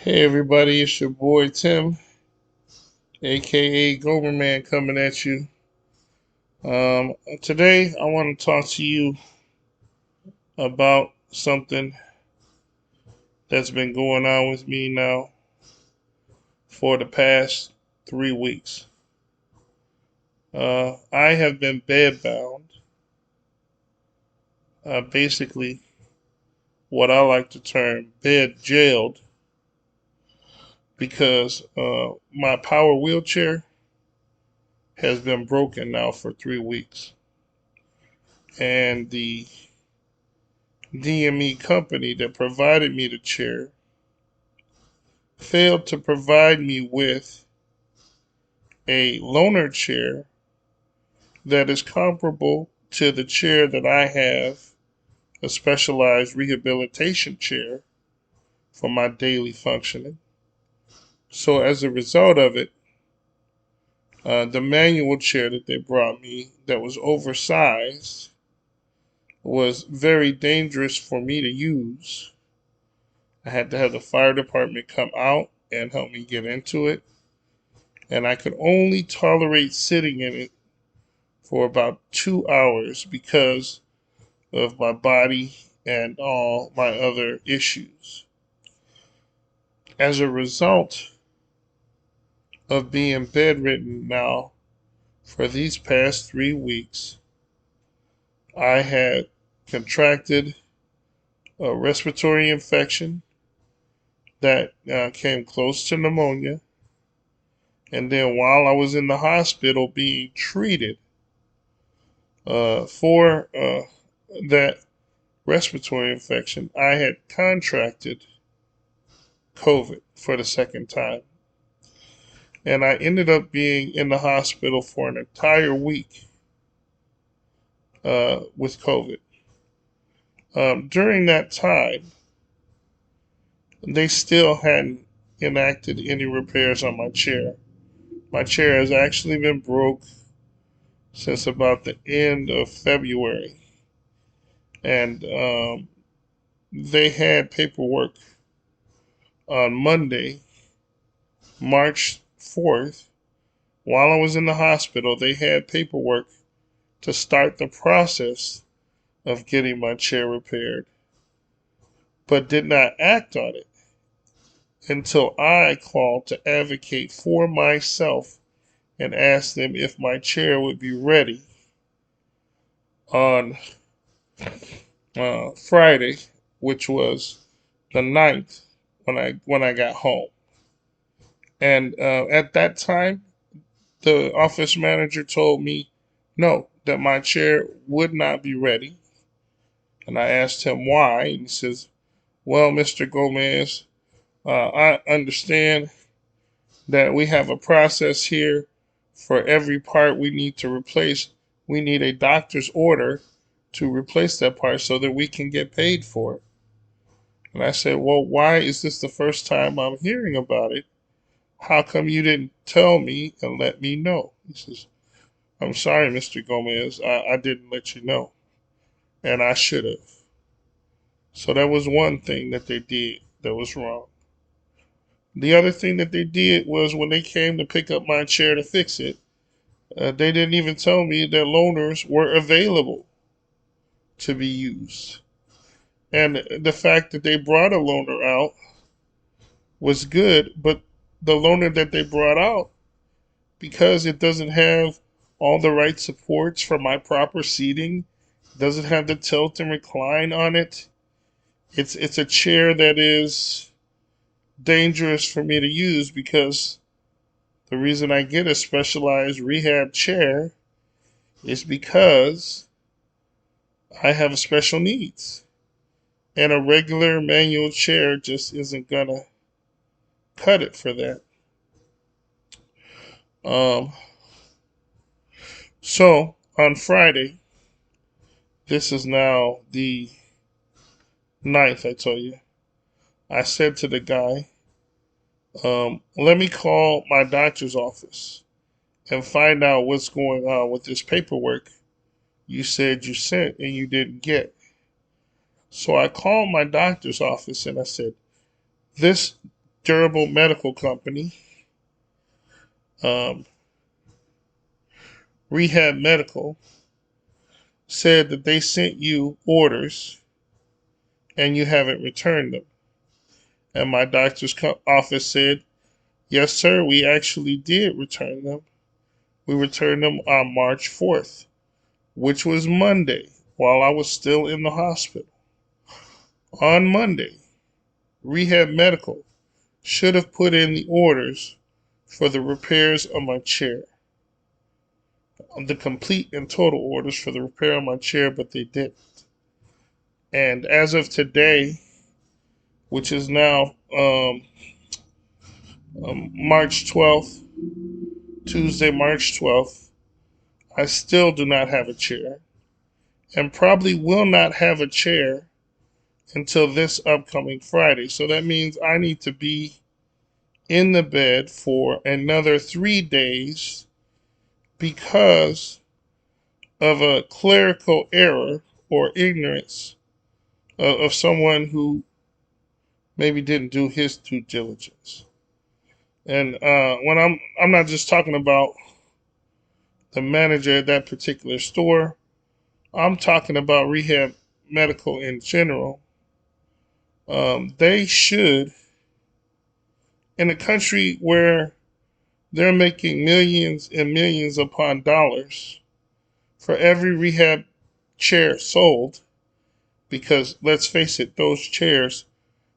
Hey everybody, it's your boy Tim, aka Gomer Man, coming at you. Today I want to talk to you about something that's been going on with me now for the past 3 weeks. I have been bedbound, basically what I like to term bed jailed, because my power wheelchair has been broken now for 3 weeks, and the DME company that provided me the chair failed to provide me with a loaner chair that is comparable to the chair that I have, a specialized rehabilitation chair for my daily functioning. So, as a result of it, the manual chair that they brought me that was oversized was very dangerous for me to use. I had to have the fire department come out and help me get into it, and I could only tolerate sitting in it for about 2 hours because of my body and all my other issues. As a result of being bedridden now for these past 3 weeks, I had contracted a respiratory infection that came close to pneumonia. And then while I was in the hospital being treated for that respiratory infection, I had contracted COVID for the second time. And I ended up being in the hospital for an entire week with COVID. During that time, they still hadn't enacted any repairs on my chair. My chair has actually been broke since about the end of February. And they had paperwork on Monday, March 4th. While I was in the hospital, they had paperwork to start the process of getting my chair repaired, but did not act on it until I called to advocate for myself and asked them if my chair would be ready on Friday, which was the 9th when I got home. And at that time, the office manager told me no, that my chair would not be ready. And I asked him why, and he says, "Well, Mr. Gomez, I understand that we have a process here for every part we need to replace. We need a doctor's order to replace that part so that we can get paid for it." And I said, "Well, why is this the first time I'm hearing about it? How come you didn't tell me and let me know?" He says, "I'm sorry, Mr. Gomez. I didn't let you know. And I should have." So that was one thing that they did that was wrong. The other thing that they did was when they came to pick up my chair to fix it, they didn't even tell me that loaners were available to be used. And the fact that they brought a loaner out was good, but the loaner that they brought out, because it doesn't have all the right supports for my proper seating, doesn't have the tilt and recline on it. It's a chair that is dangerous for me to use because the reason I get a specialized rehab chair is because I have special needs. And a regular manual chair just isn't gonna cut it for that. Um, so on Friday, this is now the 9th, I told you, I said to the guy, let me call my doctor's office and find out what's going on with this paperwork you said you sent and you didn't get. So I called my doctor's office and I said, this durable medical company, um, Rehab Medical, said that they sent you orders and you haven't returned them. And my doctor's office said, yes, sir, we actually did return them. We returned them on March 4th, which was Monday, while I was still in the hospital. On Monday, Rehab Medical should have put in the orders for the repairs of my chair, the complete and total orders for the repair of my chair, but they didn't. And as of today, which is now March 12th, Tuesday, March 12th, I still do not have a chair and probably will not have a chair until this upcoming Friday. So that means I need to be in the bed for another 3 days because of a clerical error or ignorance of someone who maybe didn't do his due diligence. And when I'm not just talking about the manager at that particular store, I'm talking about Rehab Medical in general. They should, in a country where they're making millions and millions upon dollars for every rehab chair sold, because let's face it, those chairs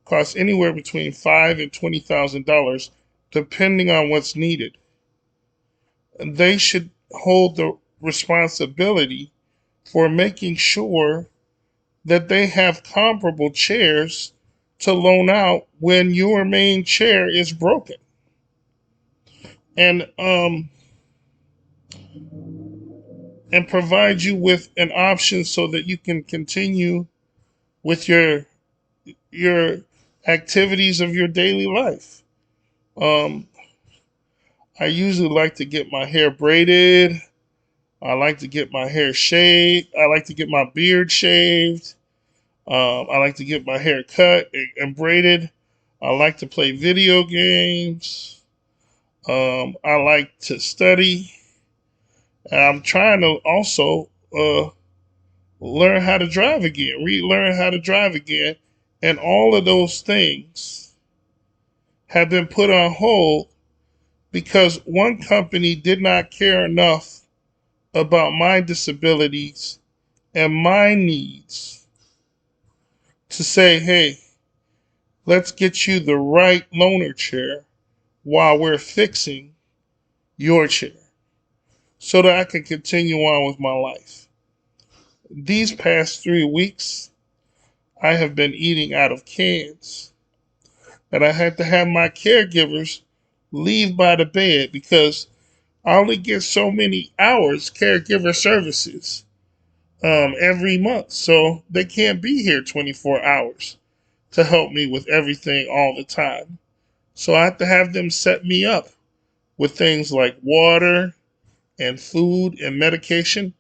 cost anywhere between $5,000 and $20,000, depending on what's needed. They should hold the responsibility for making sure that they have comparable chairs to loan out when your main chair is broken. And provide you with an option so that you can continue with your activities of your daily life. Um, I usually like to get my hair braided. I like to get my hair shaved. I like to get my beard shaved. I like to get my hair cut and braided. I like to play video games. I like to study. And I'm trying to also learn how to drive again, relearn how to drive again. And all of those things have been put on hold because one company did not care enough about my disabilities and my needs to say, hey, let's get you the right loaner chair while we're fixing your chair so that I can continue on with my life. These past 3 weeks, I have been eating out of cans. And I had to have my caregivers leave by the bed because I only get so many hours caregiver services every month. So they can't be here 24 hours to help me with everything all the time. So I have to have them set me up with things like water and food and medication.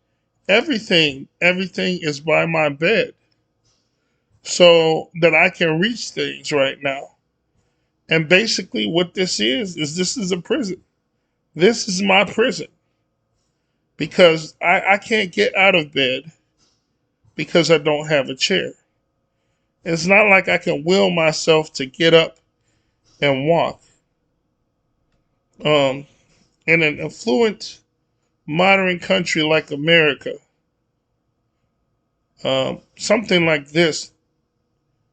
Everything is by my bed so that I can reach things right now. And basically what this is a prison. This is my prison because I can't get out of bed because I don't have a chair. It's not like I can will myself to get up and walk. In an affluent, modern country like America, something like this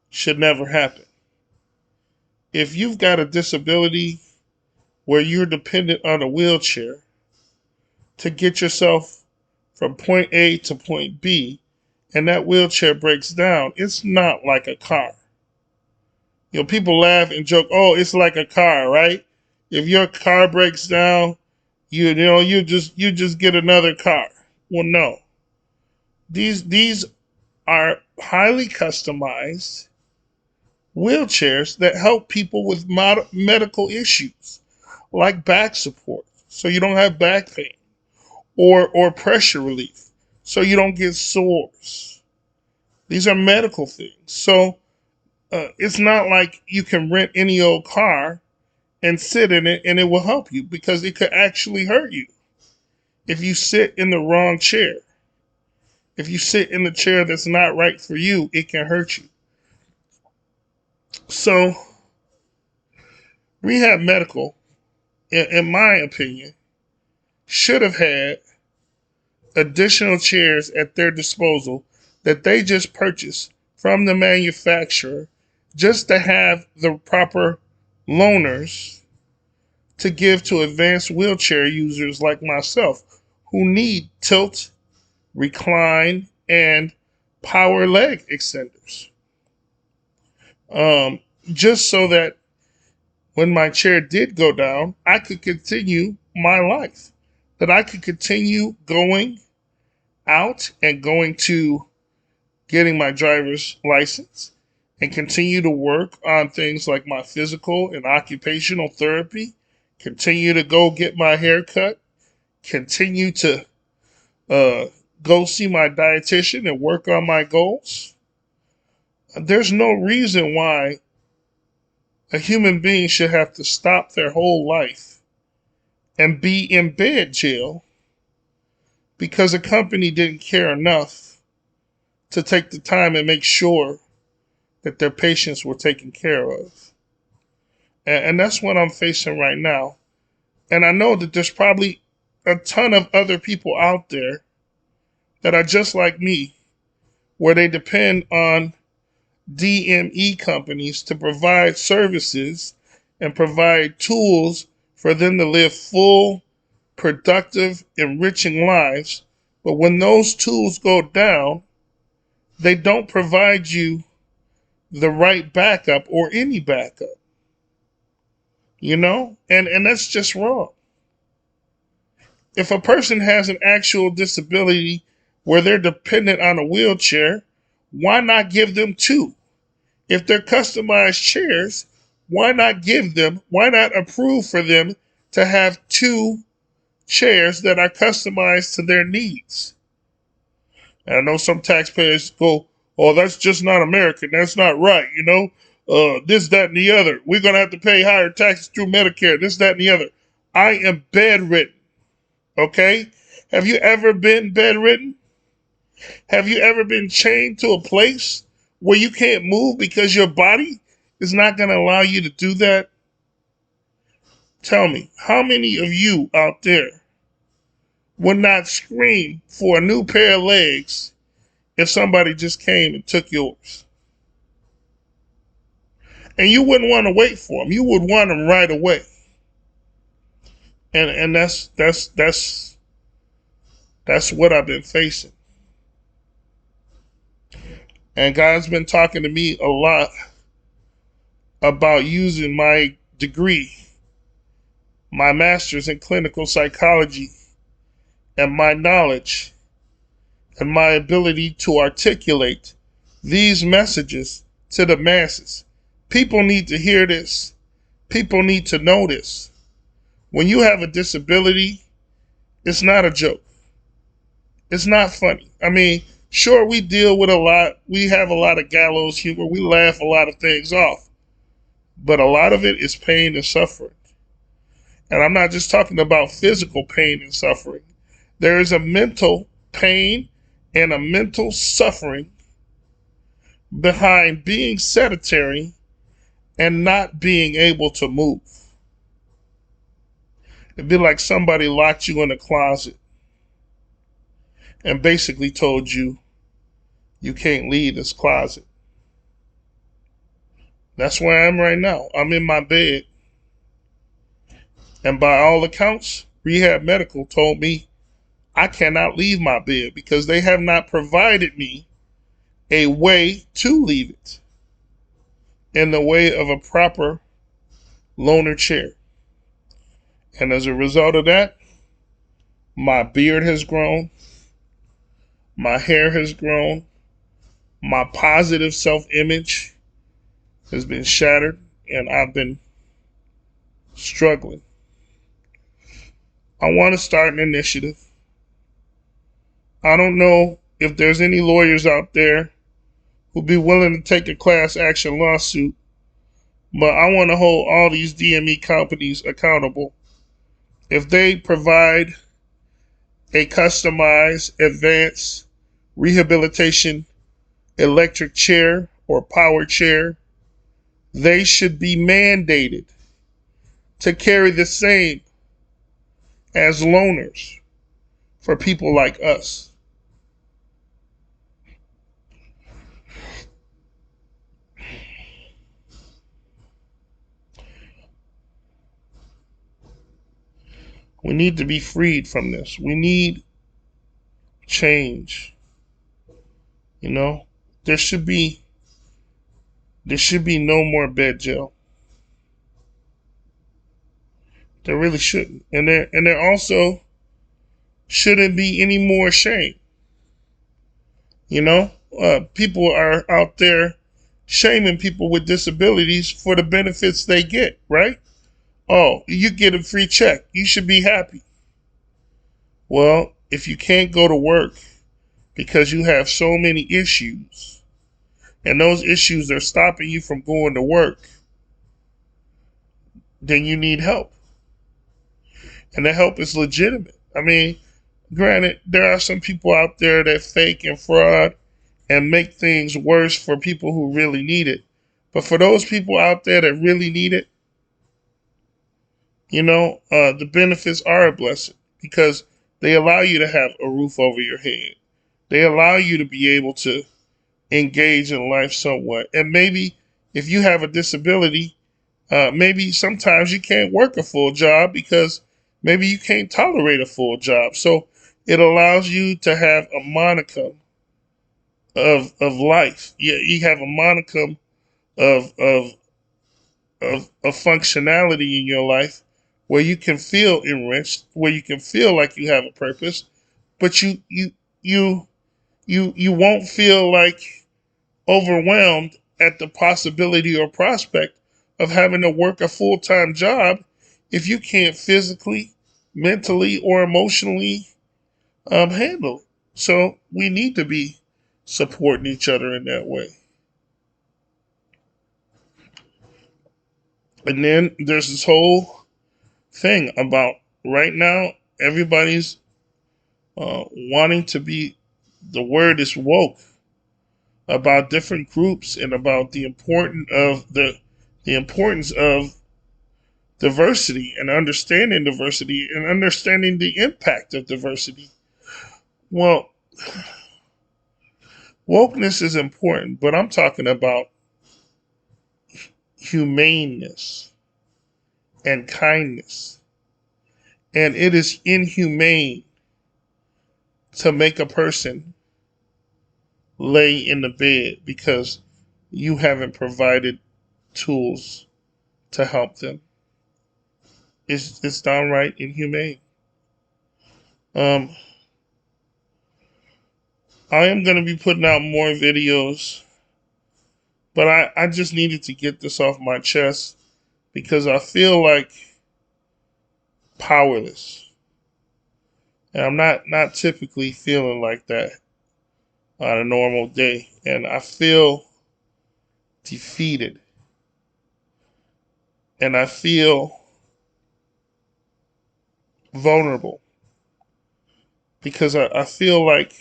should never happen. If you've got a disability where you're dependent on a wheelchair to get yourself from point A to point B, and that wheelchair breaks down, it's not like a car. You know, people laugh and joke, oh, it's like a car, right? If your car breaks down, you just get another car. Well, no. These are highly customized wheelchairs that help people with medical issues like back support, so you don't have back pain, or pressure relief, so you don't get sores. These are medical things. So It's not like you can rent any old car and sit in it and it will help you, because it could actually hurt you if you sit in the wrong chair. If you sit in the chair that's not right for you, it can hurt you. So, Rehab Medical, in my opinion, should have had additional chairs at their disposal that they just purchased from the manufacturer, just to have the proper loaners to give to advanced wheelchair users like myself who need tilt, recline, and power leg extenders. Just so that when my chair did go down, I could continue my life, that I could continue going out and going to getting my driver's license and continue to work on things like my physical and occupational therapy, continue to go get my hair cut, continue to go see my dietitian and work on my goals. There's no reason why a human being should have to stop their whole life and be in bed jail because a company didn't care enough to take the time and make sure that their patients were taken care of. And that's what I'm facing right now. And I know that there's probably a ton of other people out there that are just like me, where they depend on DME companies to provide services and provide tools for them to live full, productive, enriching lives. But when those tools go down, they don't provide you the right backup or any backup. You know? And that's just wrong. If a person has an actual disability where they're dependent on a wheelchair, why not give them two? If they're customized chairs, why not approve for them to have two chairs that are customized to their needs? And I know some taxpayers go, oh, that's just not American. That's not right. This, that, and the other. We're going to have to pay higher taxes through Medicare. This, that, and the other. I am bedridden. Okay? Have you ever been bedridden? Have you ever been chained to a place where you can't move because your body is not going to allow you to do that? Tell me, how many of you out there would not scream for a new pair of legs if somebody just came and took yours? And you wouldn't want to wait for them. You would want them right away. And that's what I've been facing. And God's been talking to me a lot about using my degree, my master's in clinical psychology, and my knowledge and my ability to articulate these messages to the masses. People need to hear this. People need to know this. When you have a disability, it's not a joke. It's not funny. I mean, sure, we deal with a lot. We have a lot of gallows humor. We laugh a lot of things off. But a lot of it is pain and suffering. And I'm not just talking about physical pain and suffering. There is a mental pain and a mental suffering behind being sedentary and not being able to move. It'd be like somebody locked you in a closet and basically told you you can't leave this closet. That's where I am right now. I'm in my bed. And by all accounts, Rehab Medical told me I cannot leave my bed because they have not provided me a way to leave it in the way of a proper loaner chair. And as a result of that, my beard has grown, my hair has grown, my positive self-image has been shattered, and I've been struggling. I want to start an initiative. I don't know if there's any lawyers out there who'd be willing to take a class action lawsuit, but I want to hold all these DME companies accountable. If they provide a customized advanced rehabilitation electric chair or power chair, they should be mandated to carry the same as loaners for people like us. We need to be freed from this. We need change. You know, there should be no more bed jail. There really shouldn't. And there also shouldn't be any more shame. You know, people are out there shaming people with disabilities for the benefits they get, right? Oh, you get a free check. You should be happy. Well, if you can't go to work because you have so many issues, and those issues are stopping you from going to work, then you need help. And the help is legitimate. I mean, granted, there are some people out there that fake and fraud and make things worse for people who really need it. But for those people out there that really need it, the benefits are a blessing because they allow you to have a roof over your head. They allow you to be able to engage in life somewhat. And maybe if you have a disability, maybe sometimes you can't work a full job because maybe you can't tolerate a full job. So it allows you to have a monicum of life. Yeah, you have a monicum of functionality in your life where you can feel enriched, where you can feel like you have a purpose, but you won't feel like overwhelmed at the possibility or prospect of having to work a full-time job if you can't physically, mentally, or emotionally handle it. So we need to be supporting each other in that way. And then there's this whole thing about right now, everybody's wanting to be, the word is woke, about different groups and about the importance of diversity and understanding diversity and understanding the impact of diversity. Well, wokeness is important, but I'm talking about humaneness and kindness. And it is inhumane to make a person lay in the bed because you haven't provided tools to help them. It's downright inhumane. I am going to be putting out more videos, but I just needed to get this off my chest because I feel like powerless. And I'm not typically feeling like that on a normal day. And I feel defeated. And I feel vulnerable because I feel like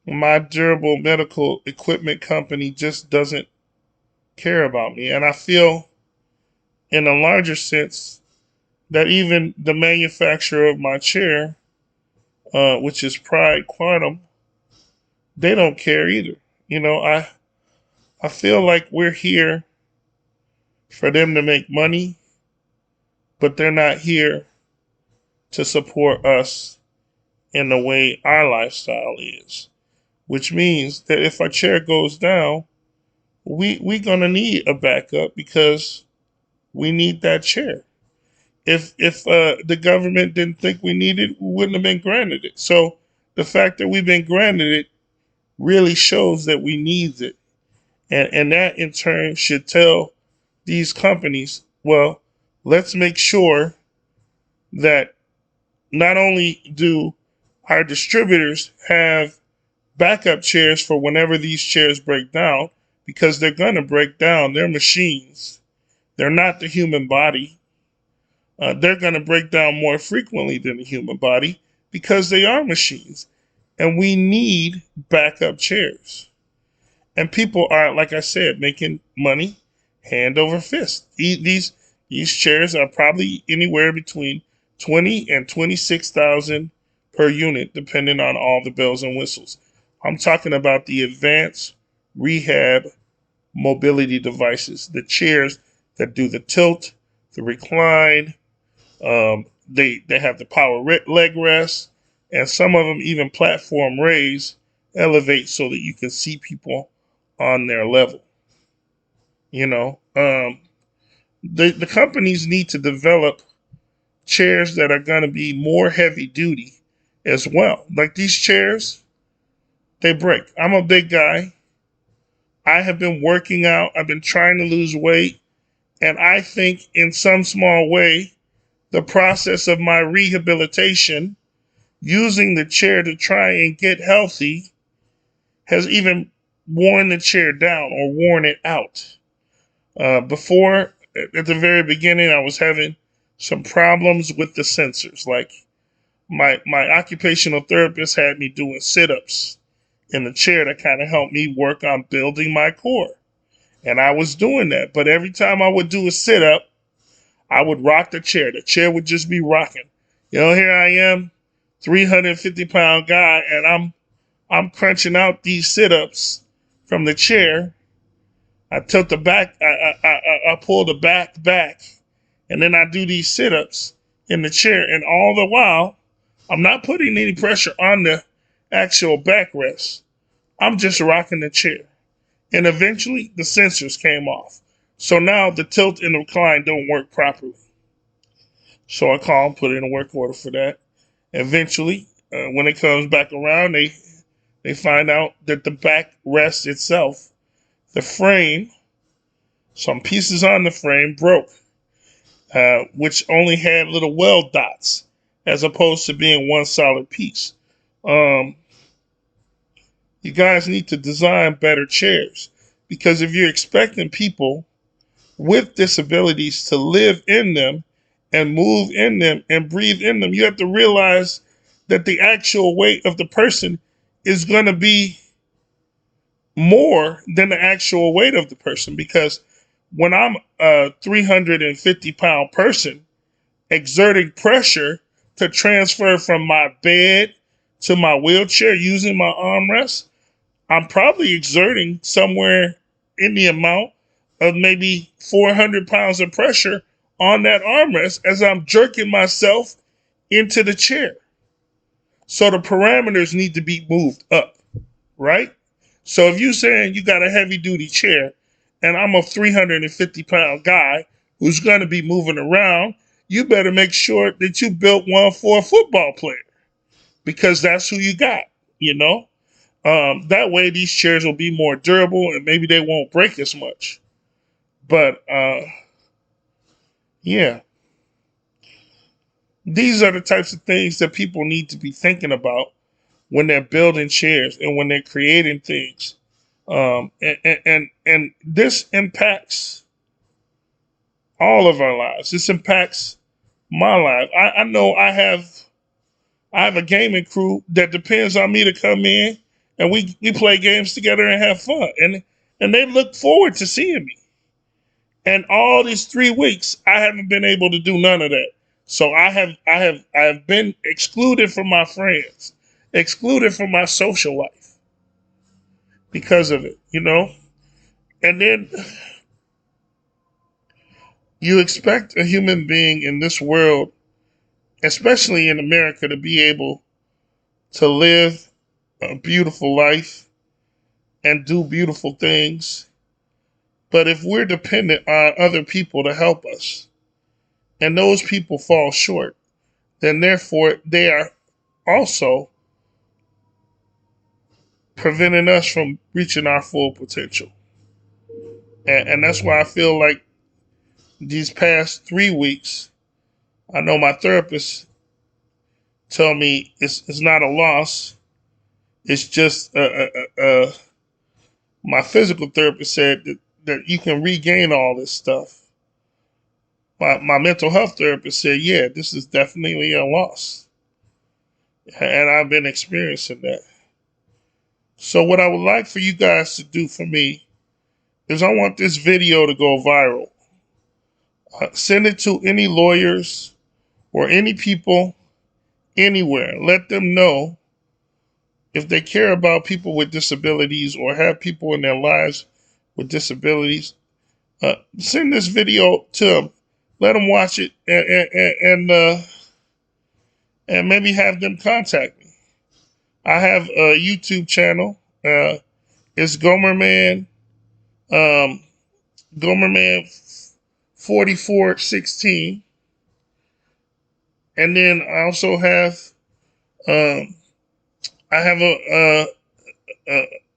my durable medical equipment company just doesn't care about me. And I feel, in a larger sense, that even the manufacturer of my chair, which is Pride Quantum, they don't care either. I feel like we're here for them to make money, but they're not here to support us in the way our lifestyle is. Which means that if our chair goes down, we gonna need a backup because we need that chair. If the government didn't think we needed it, we wouldn't have been granted it. So the fact that we've been granted it really shows that we need it. And that in turn should tell these companies, well, let's make sure that not only do our distributors have backup chairs for whenever these chairs break down, because they're going to break down. They're machines. They're not the human body. They're going to break down more frequently than the human body because they are machines. And we need backup chairs. And people are, like I said, making money hand over fist. These chairs are probably anywhere between 20 and 26,000 per unit, depending on all the bells and whistles. I'm talking about the advanced rehab mobility devices, the chairs that do the tilt, the recline. They have the power leg rest, and some of them even platform raise, elevate so that you can see people on their level. You know, the companies need to develop chairs that are going to be more heavy duty as well. Like these chairs, they break. I'm a big guy. I have been working out. I've been trying to lose weight. And I think in some small way, the process of my rehabilitation, using the chair to try and get healthy, has even worn the chair down or worn it out. Before, at the very beginning, I was having some problems with the sensors. Like my occupational therapist had me doing sit-ups in the chair to kind of help me work on building my core. And I was doing that. But every time I would do a sit-up, I would rock the chair. The chair would just be rocking. You know, here I am, 350-pound guy, and I'm crunching out these sit-ups from the chair. I tilt the back, I pull the back, and then I do these sit-ups in the chair. And all the while, I'm not putting any pressure on the actual backrest. I'm just rocking the chair. And eventually, the sensors came off. So now the tilt and the recline don't work properly. So I call and put in a work order for that. Eventually, when it comes back around, they find out that the backrest itself, the frame, some pieces on the frame broke, which only had little weld dots as opposed to being one solid piece. Um, you guys need to design better chairs, because if you're expecting people with disabilities to live in them and move in them and breathe in them, you have to realize that the actual weight of the person is going to be more than the actual weight of the person. Because when I'm a 350-pound person exerting pressure to transfer from my bed to my wheelchair using my armrest, I'm probably exerting somewhere in the amount of maybe 400 pounds of pressure on that armrest as I'm jerking myself into the chair. So the parameters need to be moved up, right? So if you're saying you got a heavy duty chair and I'm a 350-pound guy who's going to be moving around, you better make sure that you built one for a football player, because that's who you got, you know? That way these chairs will be more durable and maybe they won't break as much. But yeah, these are the types of things that people need to be thinking about when they're building chairs and when they're creating things. And this impacts all of our lives. This impacts my life. I know I have a gaming crew that depends on me to come in and we play games together and have fun. And they look forward to seeing me. And all these 3 weeks, I haven't been able to do none of that. So I have been excluded from my friends, excluded from my social life because of it, you know? And then you expect a human being in this world, especially in America, to be able to live a beautiful life and do beautiful things. But if we're dependent on other people to help us, and those people fall short, then therefore they are also preventing us from reaching our full potential. And that's why I feel like these past 3 weeks, I know my therapist tell me it's not a loss, It's just my physical therapist said that you can regain all this stuff. My mental health therapist said, yeah, this is definitely a loss. And I've been experiencing that. So what I would like for you guys to do for me is I want this video to go viral. Send it to any lawyers or any people anywhere. Let them know if they care about people with disabilities or have people in their lives with disabilities. Send this video to them. Let them watch it and maybe have them contact me. I have a YouTube channel. It's Gomerman, Gomerman 4416. And then I also have um, I have a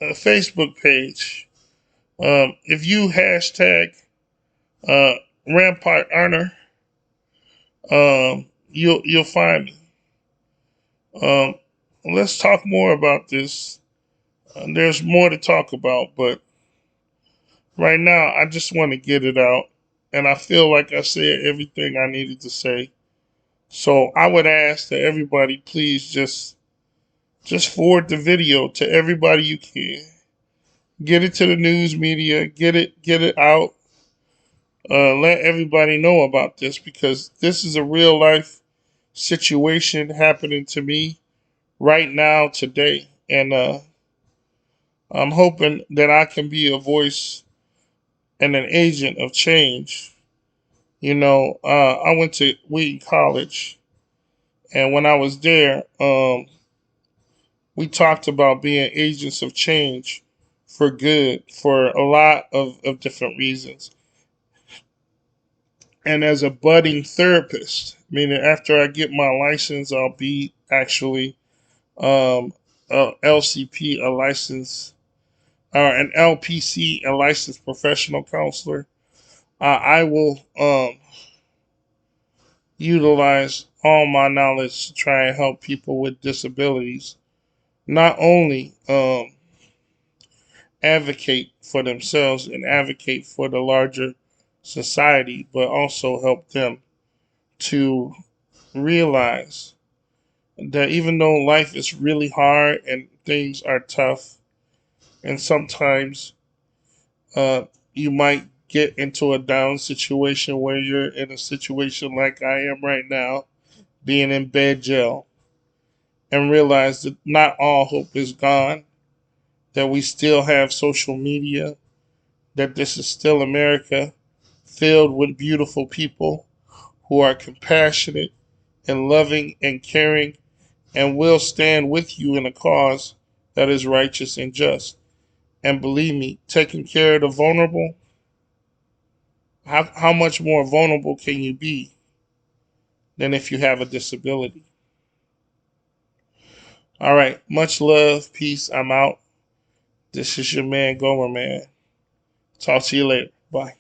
Facebook page. If you hashtag uh, Rampart Honor, you'll find me. Um, let's talk more about this. There's more to talk about, but right now I just want to get it out, and I feel like I said everything I needed to say. So I would ask that everybody please just forward the video to everybody you can. Get it to the news media. Get it out. Let everybody know about this because this is a real life situation happening to me right now today, and I'm hoping that I can be a voice and an agent of change. I went to Wheaton College, and when I was there, we talked about being agents of change for good for a lot of different reasons. And as a budding therapist, meaning after I get my license, I'll be actually a LCP, a license, or an LPC, a licensed professional counselor. I will utilize all my knowledge to try and help people with disabilities. Not only advocate for themselves and advocate for the larger society, but also help them to realize that even though life is really hard and things are tough, and sometimes you might get into a down situation where you're in a situation like I am right now, being in bed jail, and realize that not all hope is gone, that we still have social media, that this is still America filled with beautiful people who are compassionate and loving and caring and will stand with you in a cause that is righteous and just. And believe me, taking care of the vulnerable, how much more vulnerable can you be than if you have a disability? All right, much love, peace. I'm out. This is your man Gomer, man. Talk to you later. Bye.